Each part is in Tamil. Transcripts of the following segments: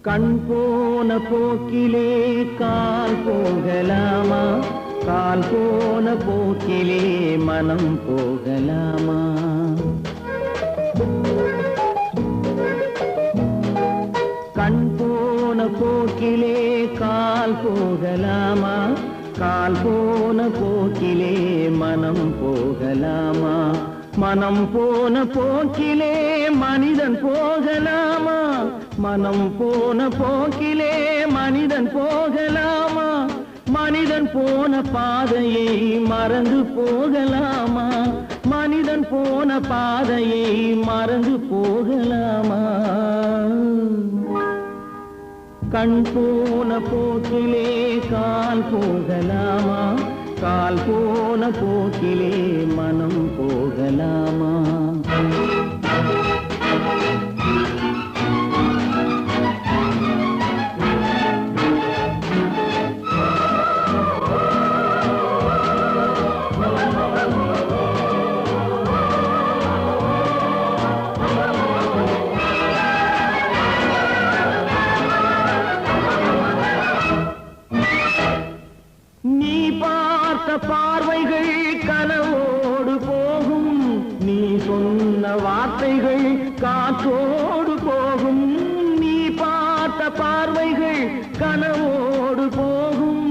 கண் போன போக்கிலே கால் போகலாமா? கால் போன போக்கிலே மனம் போகலாமா? கண் போன போக்கிலே கால் போகலாமா? கால் போன போக்கிலே மனம் போகலாமா? மனம் போன போக்கிலே மனிதன் போகலாமா? மனம் போன போக்கிலே மனிதன் போகலாமா? மனிதன் போன பாதையை மறந்து போகலாமா? மனிதன் போன பாதையை மறந்து போகலாமா? கண் போன போக்கிலே கால் போகலாமா? கால் போன போக்கிலே மனம் போகலாமா? பார்வைகள் கனவோடு போகும், நீ சொன்ன வார்த்தைகள் காற்றோடு போகும். நீ பார்த்த பார்வைகள் கனவோடு போகும்,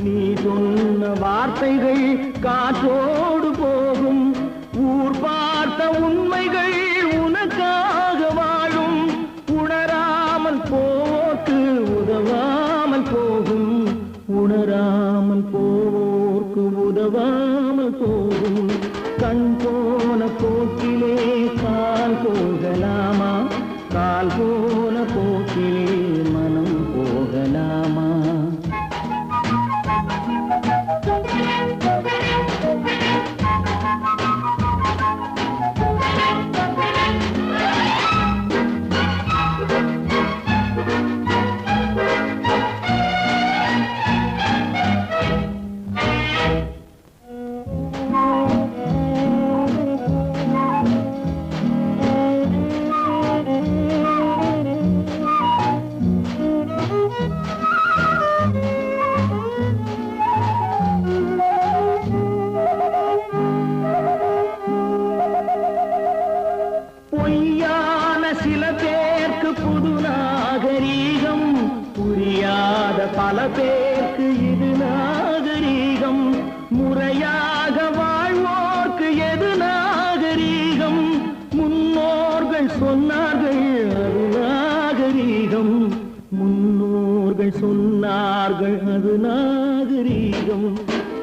நீ சொன்ன வார்த்தைகள் காற்றோடு போகும். ஊர் பார்த்த உண்மைகள் உனக்காக வாழும், உணராமல் போக்கு உதவாமல் போகும். உணராமல் போவோர்க்கு உதவாமல் போகும். கண் போன போக்கிலே கால் போகலாமா? கால் போன போக்கிலே மனம் போகலாமா? சில பேருக்கு புது நாகரீகம், புரியாத பல பேருக்கு இது நாகரீகம். முறையாக வாழ்வோர்க்கு எது நாகரீகம்? முன்னோர்கள் சொன்னார்கள் அது நாகரீகம். முன்னோர்கள் சொன்னார்கள் அது நாகரீகம்.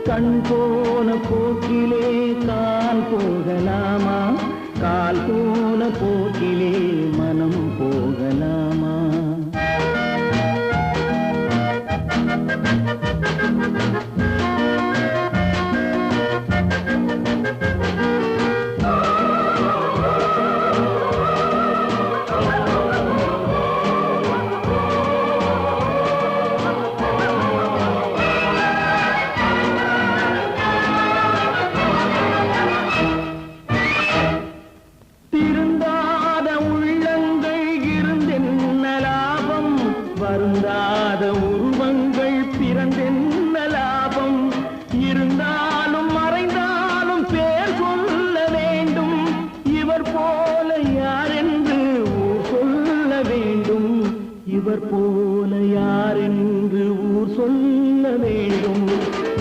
கண் போன போக்கிலே கால் போகலாமா? கால் போன போக்கிலே மனம் போகலாமா? வருந்தாத உருவங்கள் பிறந்தென்ன லாபம்? இருந்தாலும் மறைந்தாலும் பேர் சொல்ல வேண்டும். இவர் போல யார் என்று ஊர் சொல்ல வேண்டும். இவர் போல யார் என்று ஊர் சொல்ல வேண்டும்.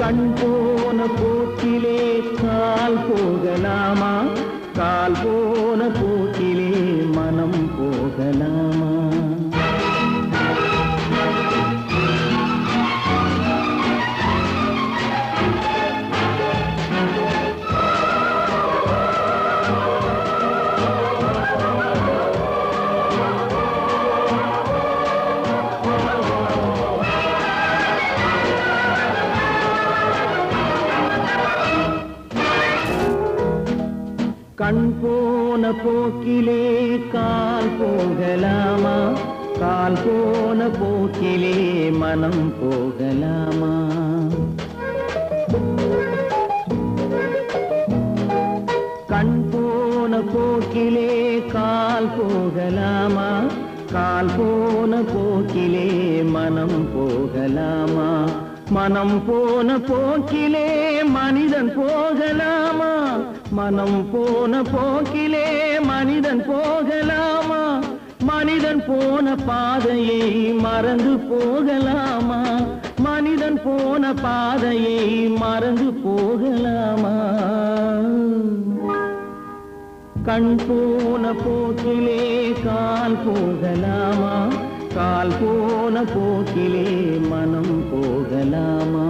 கண் போன போக்கிலே கால் போகலாமா? கால் போன போக்கிலே மனம் போகலாமா? கண் போன போக்கிலே கால் போகலாமா? கால் போன போக்கிலே மனம் போகலாமா? கண் போன போக்கிலே கால் போகலாமா? கால் போன போக்கிலே மனம் போகலாமா? மனம் போன போக்கிலே மனிதன் போகலாமா? மனம் போன போக்கிலே மனிதன் போகலாமா? மனிதன் போன பாதையை மறந்து போகலாமா? மனிதன் போன பாதையை மறந்து போகலாமா? கண் போன போக்கிலே கால் போகலாமா? கால் போன போக்கிலே மனம் போகலாமா?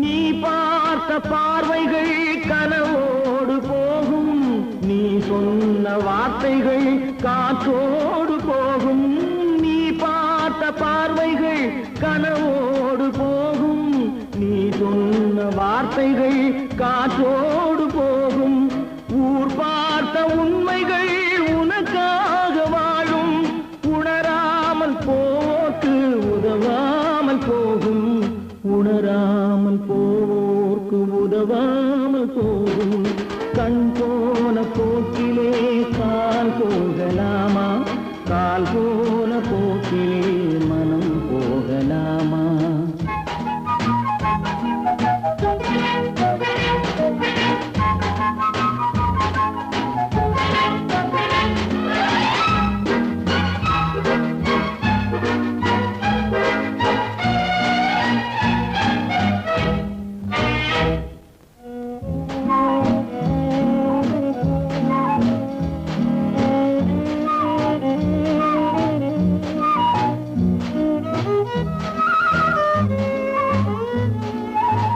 நீ பார்த்த பார்வைகள் கனவோடு போகும், நீ சொன்ன வார்த்தைகள் காற்றோடு போகும். நீ பார்த்த பார்வைகள் கனவோடு போகும், நீ சொன்ன வார்த்தைகள் காற்றோடு போகும். ஊர் பார்த்த உண்மைகள் உனக்காக வாழும், உணராமல் போக்கு உதவாமல் போகும். உணராமல் போக்கு உதவாமல் போகும்.